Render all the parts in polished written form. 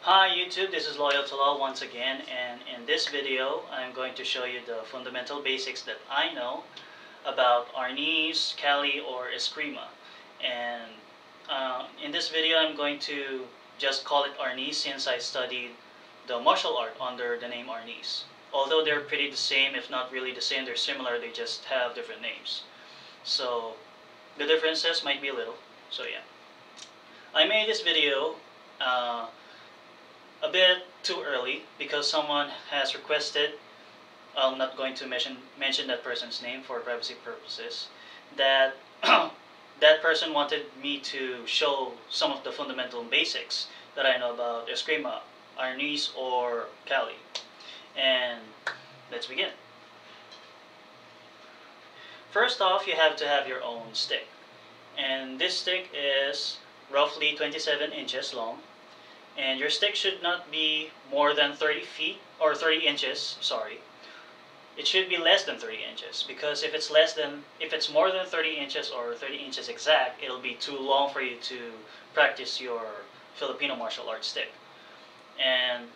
Hi YouTube, this is Loyal to Law once again, and in this video I'm going to show you the fundamental basics that I know about Arnis, Cali, or Escrima. And in this video I'm going to just call it Arnis since I studied the martial art under the name Arnis. Although they're pretty the same, if not really the same, they're similar, they just have different names. So the differences might be a little, so yeah. I made this video a bit too early because someone has requested, I'm not going to mention that person's name for privacy purposes, that that person wanted me to show some of the fundamental basics that I know about Escrima, Arnis, or Cali. And let's begin. First off, you have to have your own stick. And this stick is roughly 27 inches long. And your stick should not be more than 30 feet, or 30 inches, sorry. It should be less than 30 inches, because if it's more than 30 inches or 30 inches exact, it'll be too long for you to practice your Filipino martial arts stick. And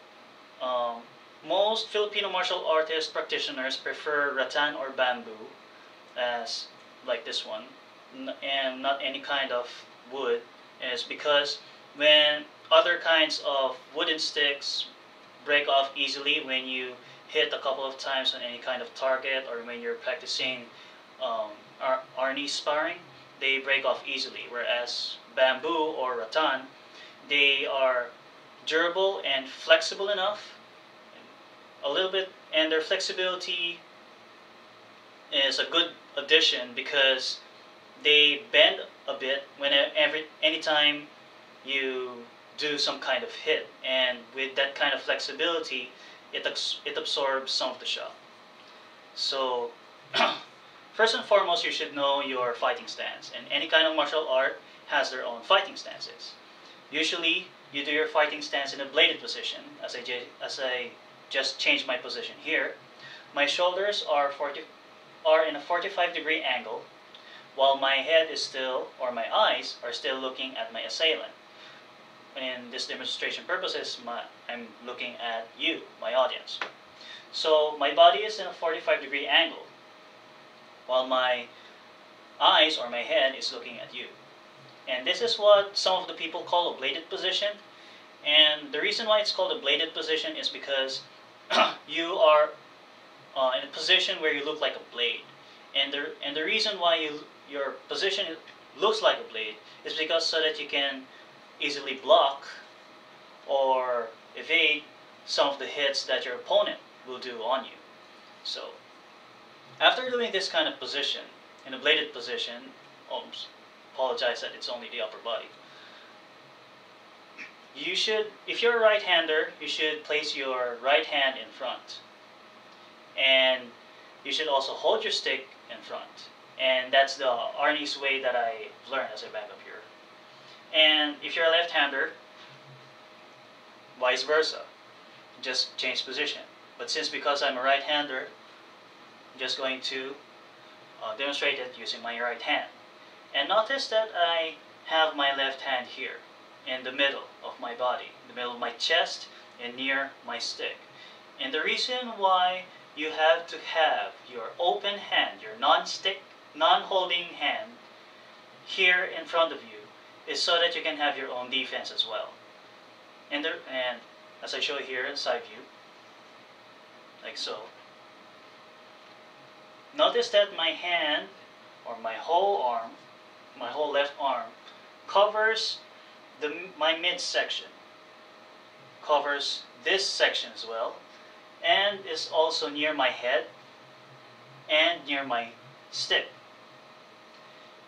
most Filipino martial artist practitioners prefer rattan or bamboo, as like this one, and not any kind of wood, is because when other kinds of wooden sticks break off easily when you hit a couple of times on any kind of target, or when you're practicing Arnis sparring, they break off easily. Whereas bamboo or rattan, they are durable and flexible enough, a little bit, and their flexibility is a good addition because they bend a bit anytime you do some kind of hit, and with that kind of flexibility, it absorbs some of the shock. So first and foremost, you should know your fighting stance, and any kind of martial art has their own fighting stances. Usually you do your fighting stance in a bladed position, as I just changed my position here. My shoulders are in a 45-degree angle, while my head is still, or my eyes are still looking at my assailant. In this demonstration purposes, I'm looking at you, my audience. So my body is in a 45-degree angle, while my eyes or my head is looking at you. And this is what some of the people call a bladed position. And the reason why it's called a bladed position is because you are in a position where you look like a blade. And the reason why your position looks like a blade is because so that you can easily block or evade some of the hits that your opponent will do on you. So after doing this kind of position, in a bladed position, apologize that it's only the upper body, you should, if you're a right-hander, you should place your right hand in front, and you should also hold your stick in front. And that's the Arnis way that I learned as I back up here. And if you're a left-hander, vice versa, just change position. But because I'm a right-hander, I'm just going to demonstrate it using my right hand. And notice that I have my left hand here in the middle of my body, in the middle of my chest and near my stick. And the reason why you have to have your open hand, your non-holding hand here in front of you, is so that you can have your own defense as well. And as I show here in side view, like so. Notice that my hand, or my whole arm, my whole left arm, covers my midsection, covers this section as well, and is also near my head and near my stick.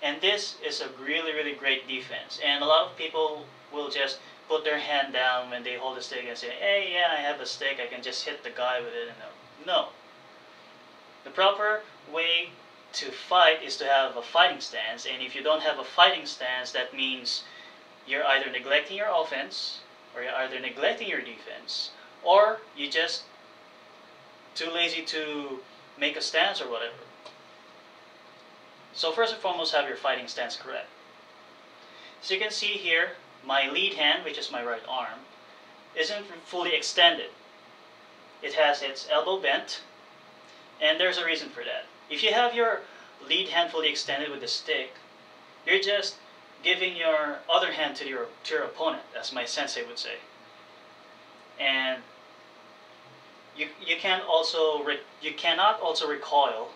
And this is a really, really great defense. And a lot of people will just put their hand down when they hold a stick and say, hey, yeah, I have a stick, I can just hit the guy with it. No. The proper way to fight is to have a fighting stance. And if you don't have a fighting stance, that means you're either neglecting your offense, or you're either neglecting your defense, or you're just too lazy to make a stance or whatever. So first and foremost, have your fighting stance correct. So you can see here, my lead hand, which is my right arm, isn't fully extended. It has its elbow bent, and there's a reason for that. If you have your lead hand fully extended with the stick, you're just giving your other hand to your opponent, as my sensei would say. And you cannot also recoil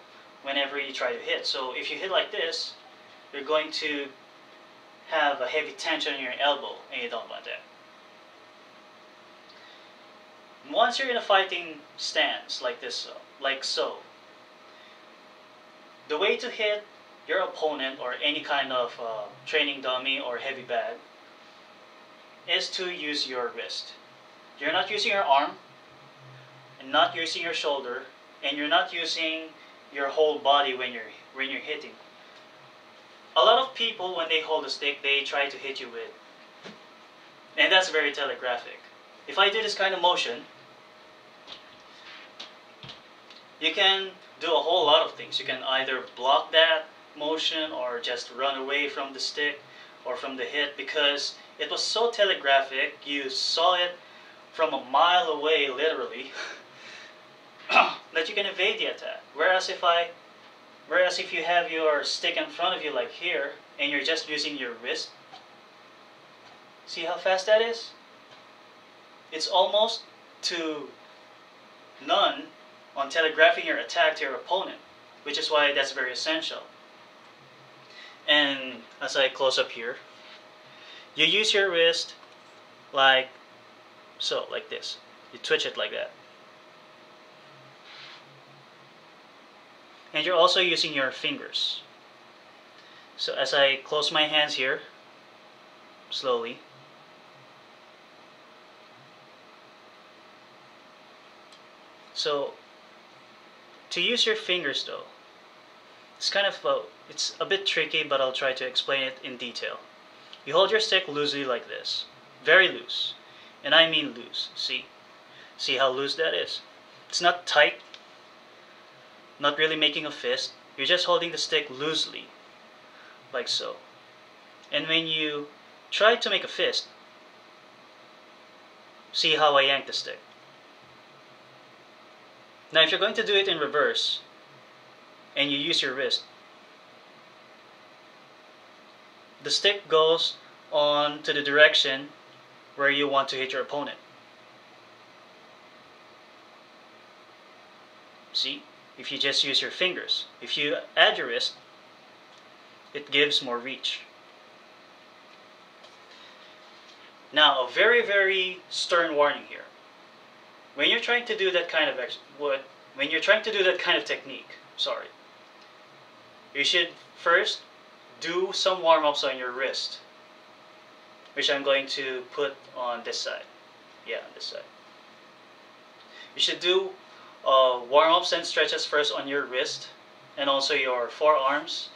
whenever you try to hit. So if you hit like this, you're going to have a heavy tension in your elbow, and you don't want that. Once you're in a fighting stance like this, like so, the way to hit your opponent or any kind of training dummy or heavy bag is to use your wrist. You're not using your arm, and not using your shoulder, and you're not using your whole body when you're hitting. A lot of people, when they hold a stick, they try to hit you with, and that's very telegraphic. If I do this kind of motion, you can do a whole lot of things. You can either block that motion or just run away from the stick or from the hit, because it was so telegraphic, you saw it from a mile away, literally, that you can evade the attack. Whereas if you have your stick in front of you like here, and you're just using your wrist, see how fast that is? It's almost to none on telegraphing your attack to your opponent, which is why that's very essential. And as I close up here, you use your wrist like so, like this. You twitch it like that. And you're also using your fingers. So as I close my hands here, slowly, so to use your fingers though, it's kind of it's a bit tricky, but I'll try to explain it in detail. You hold your stick loosely like this, very loose, and I mean loose. See how loose that is? It's not tight, not really making a fist. You're just holding the stick loosely, like so. And when you try to make a fist, see how I yank the stick. Now if you're going to do it in reverse, and you use your wrist, the stick goes on to the direction where you want to hit your opponent. See? If you just use your fingers. If you add your wrist, it gives more reach. Now, a very, very stern warning here. When you're trying to do that kind of technique, you should first do some warm-ups on your wrist, which I'm going to put on this side. Yeah, on this side. You should do warm-ups and stretches first on your wrist and also your forearms.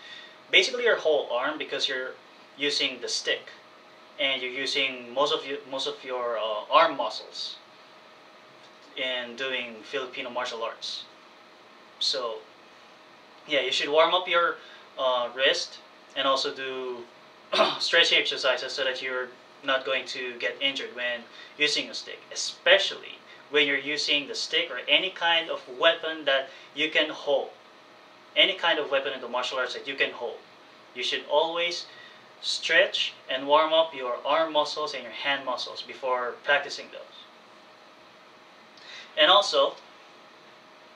Basically your whole arm, because you're using the stick and you're using most of your arm muscles in doing Filipino martial arts. So yeah, you should warm up your wrist and also do stretching exercises so that you're not going to get injured when using a stick, especially when you're using the stick or any kind of weapon that you can hold. Any kind of weapon in the martial arts that you can hold. You should always stretch and warm up your arm muscles and your hand muscles before practicing those. And also,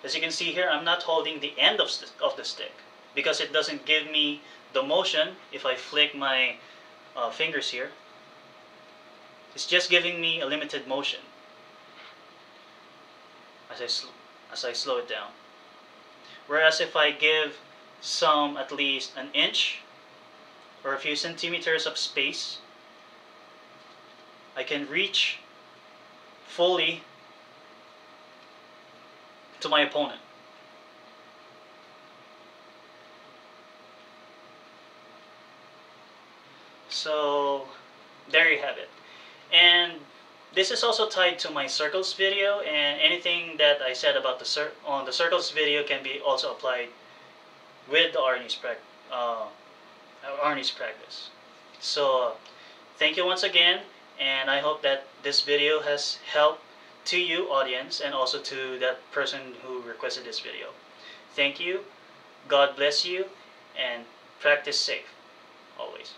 as you can see here, I'm not holding the end of the stick because it doesn't give me the motion if I flick my fingers here. It's just giving me a limited motion as I slow it down. Whereas if I give some at least an inch or a few centimeters of space, I can reach fully to my opponent. So there you have it. And this is also tied to my circles video, and anything that I said about the circles video can be also applied with the Arnis practice. So thank you once again, and I hope that this video has helped to you, audience, and also to that person who requested this video. Thank you, God bless you, and practice safe always.